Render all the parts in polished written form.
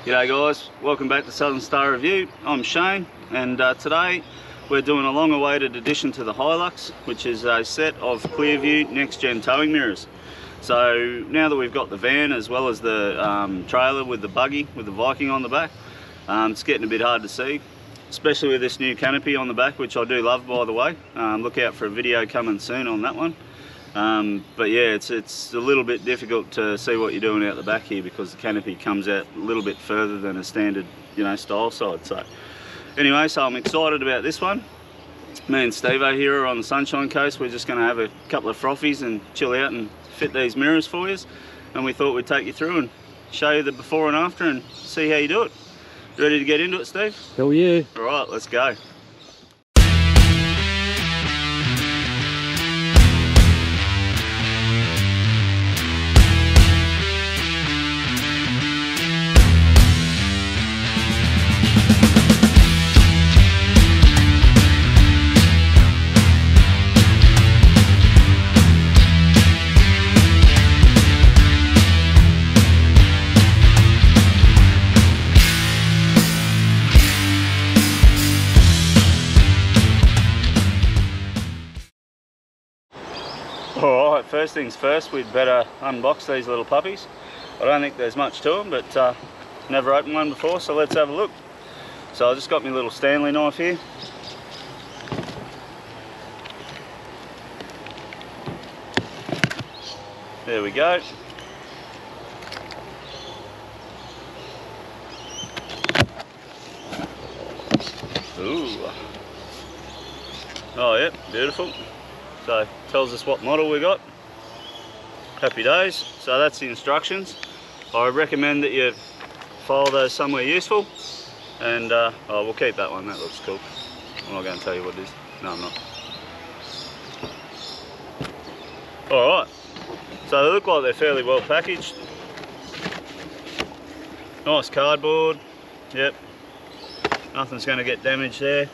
G'day guys, welcome back to Southern Star Review. I'm Shane, and today we're doing a long-awaited addition to the Hilux, which is a set of Clearview NextGen towing mirrors. So now that we've got the van as well as the trailer with the buggy with the Viking on the back, it's getting a bit hard to see, especially with this new canopy on the back, which I do love, by the way. Look out for a video coming soon on that one. But yeah, it's a little bit difficult to see what you're doing out the back here because the canopy comes out a little bit further than a standard, style side. So anyway, so I'm excited about this one. Me and Steve-O here are on the Sunshine Coast. We're just going to have a couple of frothies and chill out and fit these mirrors for you. And we thought we'd take you through and show you the before and after and see how you do it. Ready to get into it, Steve? Hell yeah. All right, let's go. Alright, first things first, we'd better unbox these little puppies. I don't think there's much to them, but never opened one before, so let's have a look. So I just got my little Stanley knife here. There we go. Ooh. Oh yeah, beautiful. So tells us what model we got. Happy days. So that's the instructions. I recommend that you file those somewhere useful, and oh, we'll keep that one. That looks cool. I'm not going to tell you what it is. No, I'm not. All right. So they look like they're fairly well packaged. Nice cardboard. Yep. Nothing's going to get damaged there.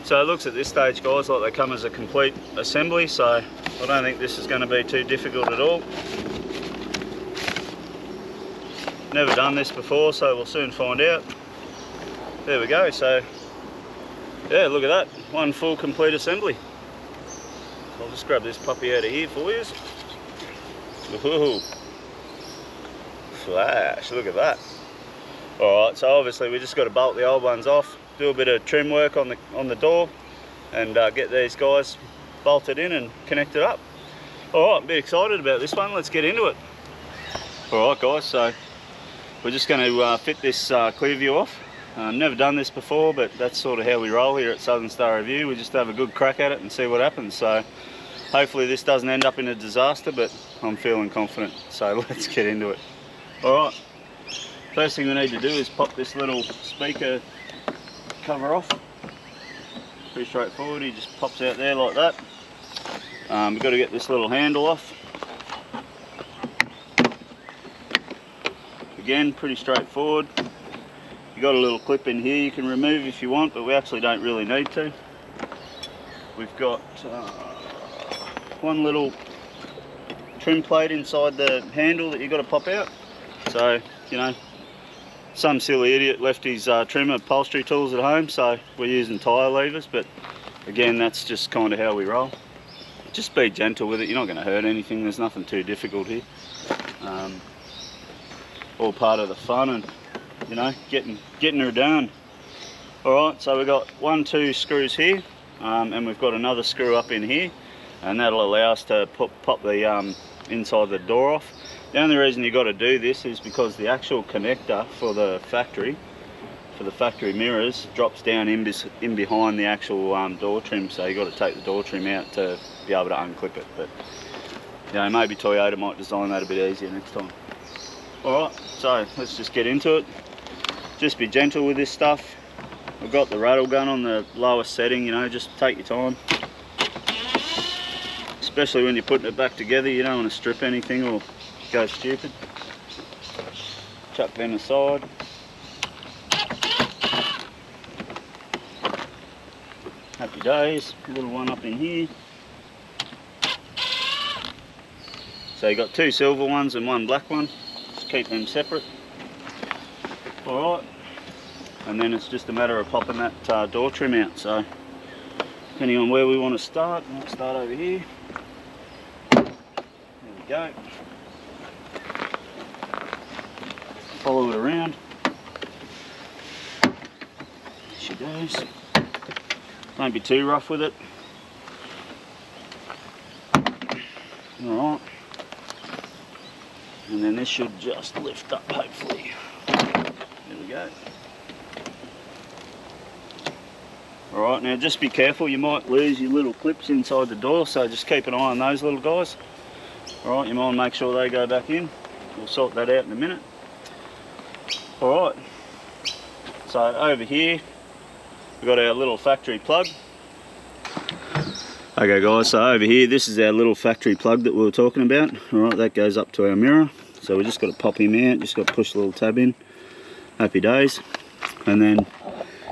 So it looks at this stage, guys, like they come as a complete assembly, so I don't think this is going to be too difficult at all. Never done this before, so we'll soon find out. There we go. So yeah, look at that, one full complete assembly. I'll just grab this puppy out of here for you. Ooh. Flash, look at that. Alright, so obviously we just got to bolt the old ones off, do a bit of trim work on the door, and get these guys bolted in and connected up. Alright, I'm a bit excited about this one. Let's get into it. Alright guys, so we're just going to fit this Clearview off. Never done this before, but that's sort of how we roll here at Southern Star Review. We just have a good crack at it and see what happens. So hopefully this doesn't end up in a disaster, but I'm feeling confident. So let's get into it. Alright, first thing we need to do is pop this little speaker cover off. Pretty straightforward, he just pops out there like that. We've got to get this little handle off. Again, pretty straightforward. You've got a little clip in here you can remove if you want, but we actually don't really need to. We've got one little trim plate inside the handle that you've got to pop out. So, some silly idiot left his trim upholstery tools at home, so we're using tyre levers, but again, that's just kind of how we roll. Just be gentle with it, you're not going to hurt anything, there's nothing too difficult here. All part of the fun and, getting her done. Alright, so we've got 2 screws here, and we've got another screw up in here, and that'll allow us to pop the inside the door off. The only reason you've got to do this is because the actual connector for the factory mirrors drops down in behind the actual door trim, so you've got to take the door trim out to be able to unclip it. But maybe Toyota might design that a bit easier next time. Alright, so let's just get into it. Just be gentle with this stuff. I've got the rattle gun on the lowest setting, just take your time. Especially when you're putting it back together, you don't want to strip anything or go stupid. Chuck them aside. Happy days. A little one up in here. So you got 2 silver ones and 1 black one. Just keep them separate. Alright, and then it's just a matter of popping that door trim out. So depending on where we want to start, we might start over here. There we go. Follow it around. There she goes. Don't be too rough with it. Alright. And then this should just lift up, hopefully. There we go. Alright, now just be careful, you might lose your little clips inside the door, so just keep an eye on those little guys. Alright, you might make sure they go back in. We'll sort that out in a minute. Alright, so over here we've got our little factory plug. Okay guys, so over here this is our little factory plug that we were talking about. Alright, that goes up to our mirror. So we just got to pop him out, just got to push the little tab in. Happy days. And then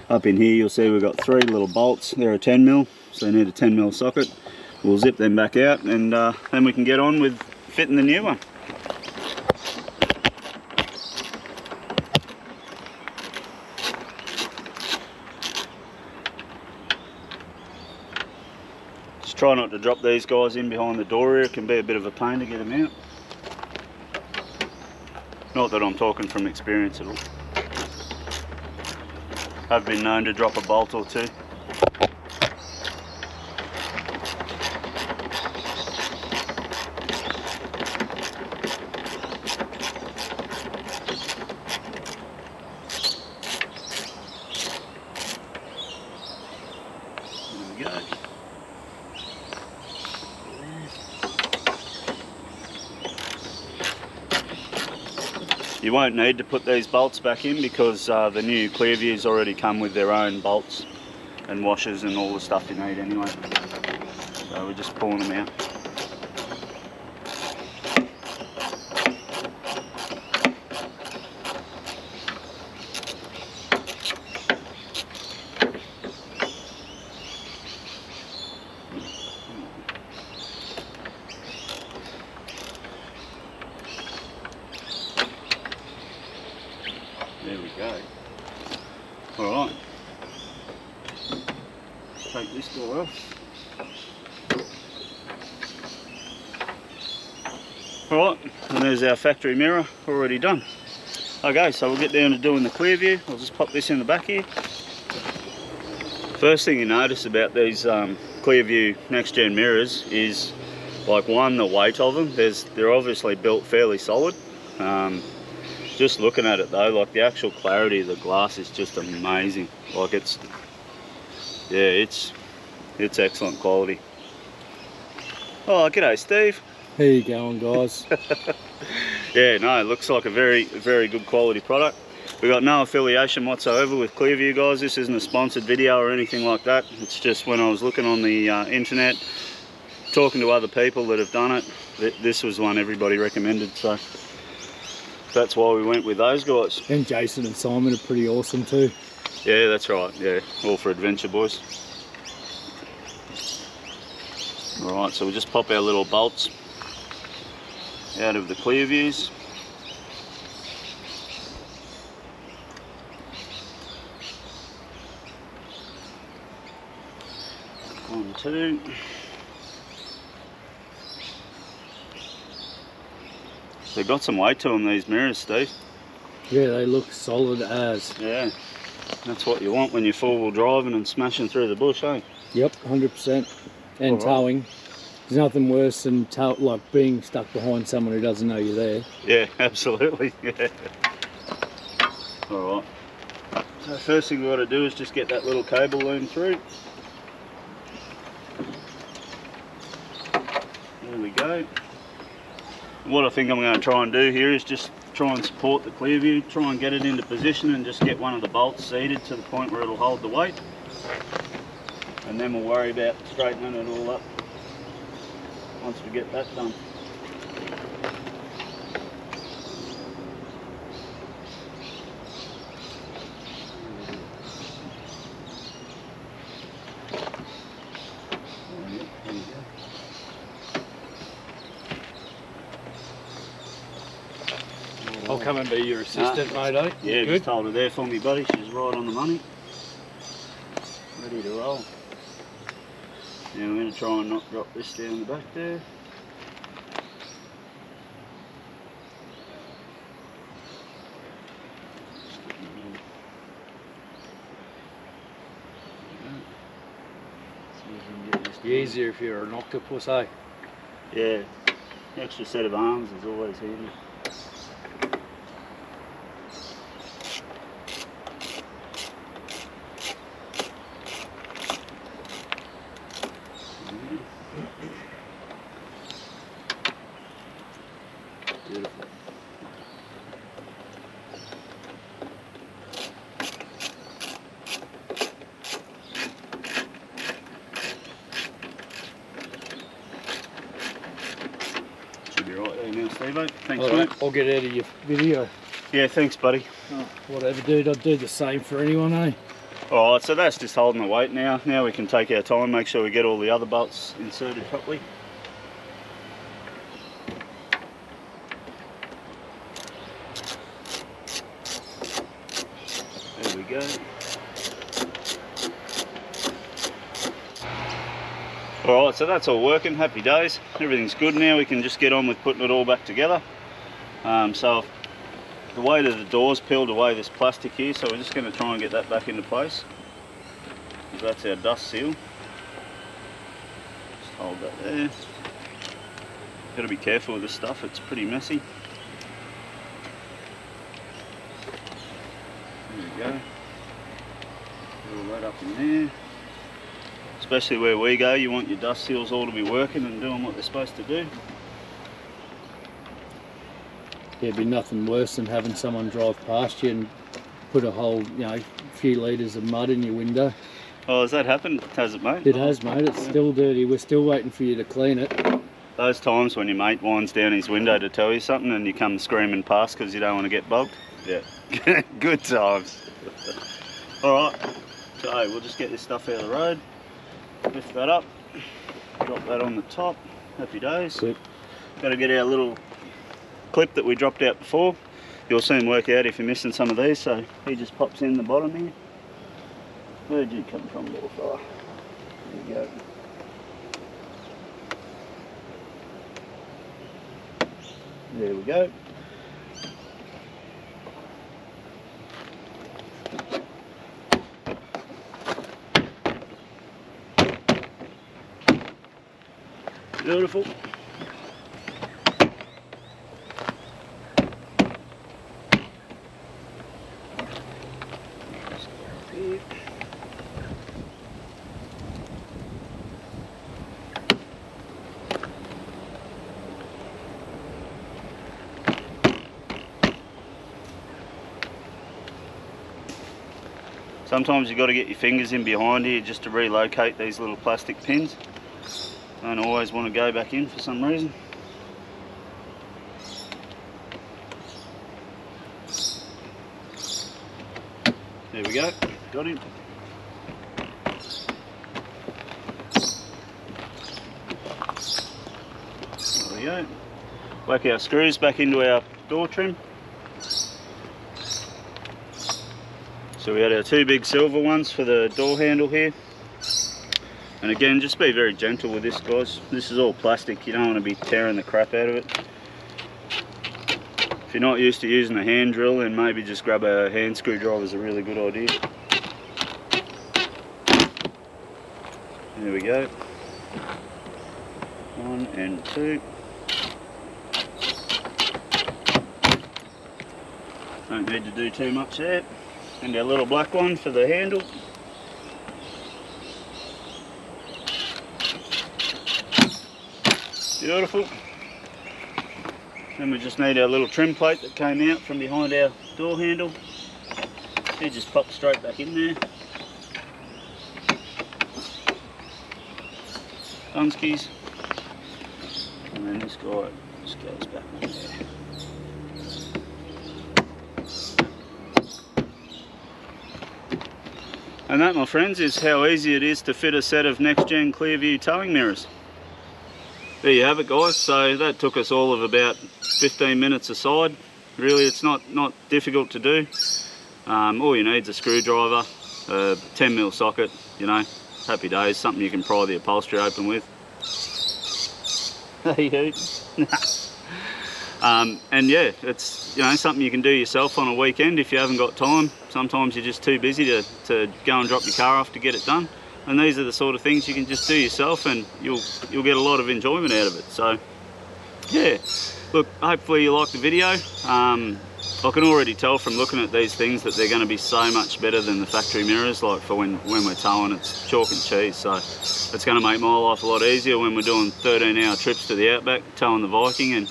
up in here you'll see we've got 3 little bolts. They're a 10mm, so you need a 10mm socket. We'll zip them back out and then we can get on with fitting the new one. Just try not to drop these guys in behind the door here. It can be a bit of a pain to get them out. Not that I'm talking from experience at all. I've been known to drop a bolt or two. There we go. You won't need to put these bolts back in because the new Clearviews already come with their own bolts and washers and all the stuff you need anyway. So we're just pulling them out. There we go. Alright. Take this door off. Alright, and there's our factory mirror already done. Okay, so we'll get down to doing the clear view. I'll just pop this in the back here. First thing you notice about these Clearview NextGen mirrors is, like, one, the weight of them. They're obviously built fairly solid. Just looking at it though, like the actual clarity of the glass is just amazing. Like it's excellent quality. Oh, g'day Steve. How you going, guys? Yeah, no, it looks like a very, very good quality product. We've got no affiliation whatsoever with Clearview, guys. This isn't a sponsored video or anything like that. It's just when I was looking on the internet, talking to other people that have done it, this was one everybody recommended, so that's why we went with those guys. And Jason and Simon are pretty awesome too. Yeah, that's right. Yeah, all for adventure, boys. Alright, so we'll just pop our little bolts out of the Clearviews. One, two. They've got some weight to them, these mirrors, Steve. Yeah, they look solid as. Yeah, that's what you want when you're four-wheel driving and smashing through the bush, eh? Yep, 100%. And towing. There's nothing worse than like being stuck behind someone who doesn't know you're there. Yeah, absolutely. Yeah. All right. So first thing we've got to do is just get that little cable loom through. There we go. What I think I'm going to try and do here is just try and support the Clearview, try and get it into position and just get one of the bolts seated to the point where it'll hold the weight. And then we'll worry about straightening it all up once we get that done. I'll come and be your assistant, mate, eh? Yeah, Good. just hold her there for me, buddy. She's right on the money. Ready to roll. Now I'm going to try and not drop this down the back there. Easier if you're an octopus, eh? Yeah, extra set of arms is always handy. Beautiful. Should be right there now, Steve. Thanks, mate. I'll get out of your video. Yeah, thanks, buddy. Oh, whatever, dude. I'd do the same for anyone, eh? Alright, so that's just holding the weight now. Now we can take our time, make sure we get all the other bolts inserted properly. There we go. Alright, so that's all working. Happy days. Everything's good now. We can just get on with putting it all back together. So the weight of the doors peeled away this plastic here, so we're just going to try and get that back into place. That's our dust seal. Just hold that there. Got to be careful with this stuff, it's pretty messy. There we go. Put all that up in there. Especially where we go, you want your dust seals all to be working and doing what they're supposed to do. There'd be nothing worse than having someone drive past you and put a whole, few litres of mud in your window. Oh, has that happened? Has it, mate? It has, mate. It's still dirty. We're still waiting for you to clean it. Those times when your mate winds down his window to tell you something and you come screaming past because you don't want to get bogged. Yeah, good times. Alright, so we'll just get this stuff out of the road. Lift that up, drop that on the top. Happy days. Clip. Got to get our little clip that we dropped out before. You'll soon work out if you're missing some of these, so he just pops in the bottom here. Where'd you come from, little fella? There you go. There we go. Beautiful. Sometimes you've got to get your fingers in behind here just to relocate these little plastic pins. Don't always want to go back in for some reason. There we go, got him. There we go. Whack our screws back into our door trim. So we had our two big silver ones for the door handle here. And again, just be very gentle with this, guys. This is all plastic, you don't want to be tearing the crap out of it. If you're not used to using a hand drill, then maybe just grab a hand screwdriver is a really good idea. There we go. 1 and 2. Don't need to do too much there. And our little black one for the handle. Beautiful. Then we just need our little trim plate that came out from behind our door handle. It just pops straight back in there. Dunskies. And then this guy just goes back on there. And that, my friends, is how easy it is to fit a set of NextGen Clearview towing mirrors. There you have it, guys. So that took us all of about 15 minutes aside. really. It's not difficult to do. All you need is a screwdriver, a 10mm socket, you know, happy days, something you can pry the upholstery open with. Hey hoot. And yeah, it's, you know, something you can do yourself on a weekend if you haven't got time. Sometimes you're just too busy to go and drop your car off to get it done. And these are the sort of things you can just do yourself, and you'll get a lot of enjoyment out of it. So yeah, look, hopefully you like the video. I can already tell from looking at these things that they're going to be so much better than the factory mirrors. Like for when we're towing, it's chalk and cheese. So it's going to make my life a lot easier when we're doing 13-hour trips to the outback, towing the Viking, and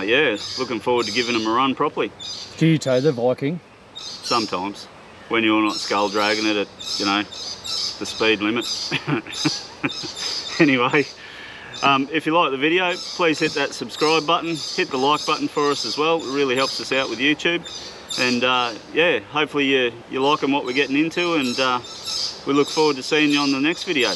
yeah, looking forward to giving them a run properly. Do you tow the Viking? Sometimes, when you're not skull dragging it at, you know, the speed limit. Anyway, if you like the video, please hit that subscribe button, hit the like button for us as well. It really helps us out with YouTube. And yeah, hopefully you're liking what we're getting into, and we look forward to seeing you on the next video.